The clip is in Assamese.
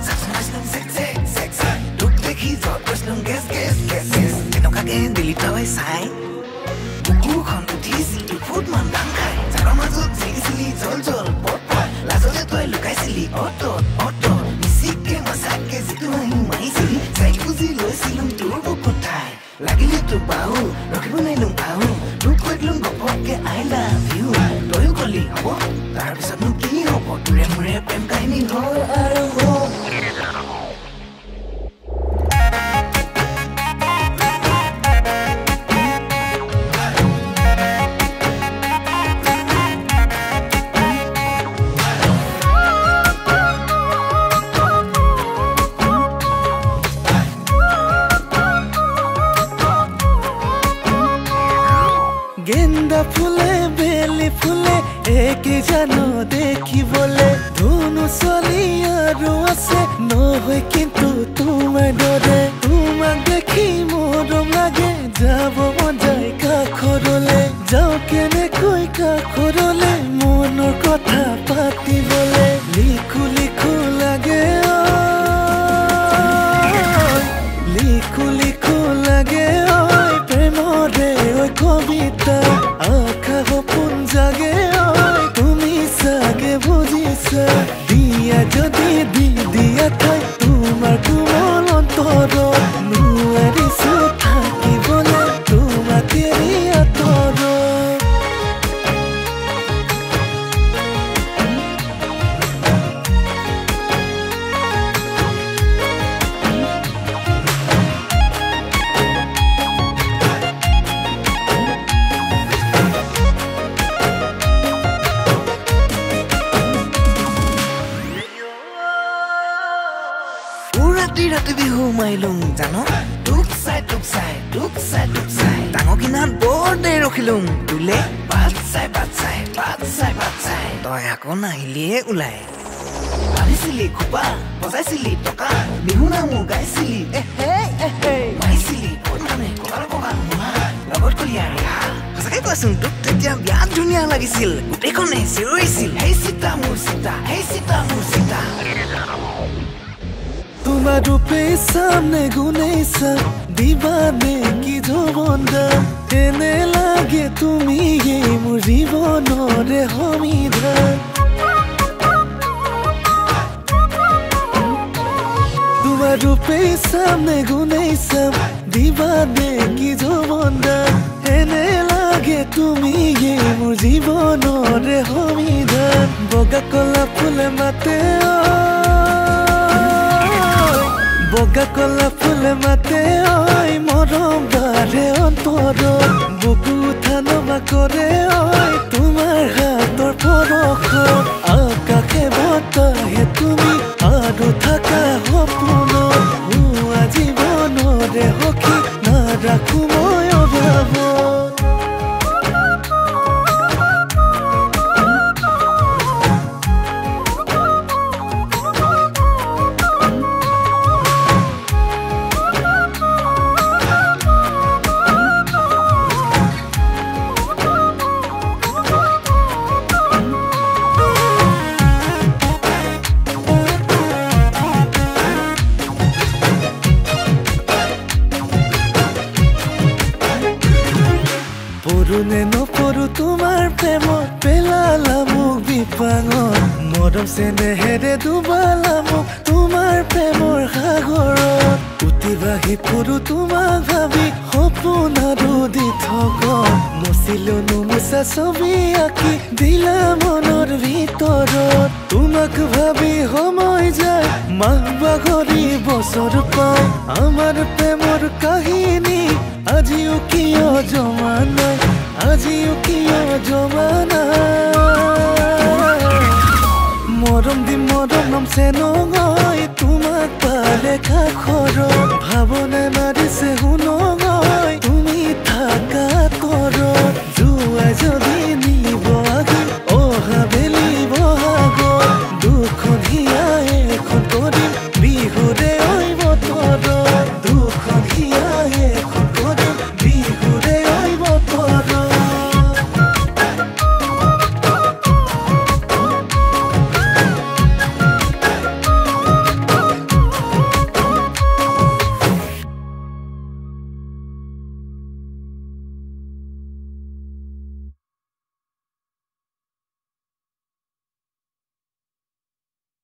Saxon sex Look দেখি জট কৈছিলুম গেছ তেনেকুৱাকে দিলি তই চাই বুকুখন উঠিছিল দুফুট মান দাম খাই যাৰৰ মাজত জিলিছিলি জল পট লাজতে তই লুকাইছিলি অট মিচিকে মচাকে যিটো হাঁহি মাৰিছিলি চাই বুজি লৈছিলুম তোৰ বুকুত ঠাই লাগিলে তোৰ বাহু ৰখিব নাইলুম আহু তোক কৈ দিলুম গপককে I love you তয়ো কলি হ'ব তাৰপিছতনো কি হ'ব তোৰে মোৰে প্ৰেম কাহিনী হ'ল আৰম্ভ गेंदा फुले बेली फुले एक जानो देखी बोले धुनु चली आरो आसे নহয় কিন্তু তোমার ডরে তোমাক দেখি মৰম লাগে যাব মন যায় কাখৰলে যাও কেনে কৈ কাখৰলে মনৰ কথা পাতিবলে লিখু লিখু লাগে লিখু লিখু লাগে প্ৰেমৰে ঐ কবিতা আখা সপোন জাগে তুমি চাগে বুজিছা দিয়া যদি দি দিয়া ঠাই তোমাৰ কোমল অন্তৰত নোৱাৰিছো থাকিবলে তোমাক এৰি আঁতৰত ৰাতি বিহু মাৰিলুম জানো টুক চাই ডাঙৰ কিনাত বৰ দেৰি ৰখিলুম তোলে বাট চাই তই আকৌ নাহিলিয়ে ওলাই ভাবিছিলি খোপা বজাইছিলি টকা বিহু নামো গাইছিলি মাৰিছিলি মানে কঁকাল লগত কলিয়াৰি সঁচাকে কৈছোন তোক তেতিয়া বিৰাট ধুনীয়া লাগিছিল গোটেইখনে চিঞৰিছিল হেই সীতা মোৰ সীতা তোমাৰ ৰূপে সামনে গুনেছা দিবানে কি জবন্দা এনে লাগে তুমি এই মোৰ জীবনৰে সমিধান তোমাৰ ৰূপে সামনে গুনেছা দিবানে কি জবন্দা এনে লাগে তুমি এই মোৰ জীবনৰে সমিধান বগা কলা ফুলে মাতে বগা কলা ফুলে মাতে ঐ মৰম বাৰে অন্তৰত বুকু উঠানবা কৰে ঐ তোমাৰ হাতৰ পৰশত আকাশে বতাহে তুমি আৰু থাকা সপোনত হোৱা জীৱনৰে সখী নাৰাখো মই অভাৱত পৰুনে নপৰু তোমাৰ প্ৰেমত পেলালা মোক বিপাঙত মৰম চেনেহেৰে ডুবালা মোক তোমাৰ প্ৰেমৰ সাগৰত উটি বাঢ়ি পৰো তোমাক ভাবি সপোন আৰু দি থকা মচিলো নোমোচা ছবি আঁকি দিলা মনৰ ভিতৰত তোমাক ভাবি সময় যায় মাহ বাগৰি বছৰ পায় আমাৰ প্ৰেমৰ কাহিনী আজিও কিয় জমা নাই আজিও কিয় জমা নাই মৰম দি মৰম নাম চেনঙ তোমাক পালে কাষৰত ভাৱনা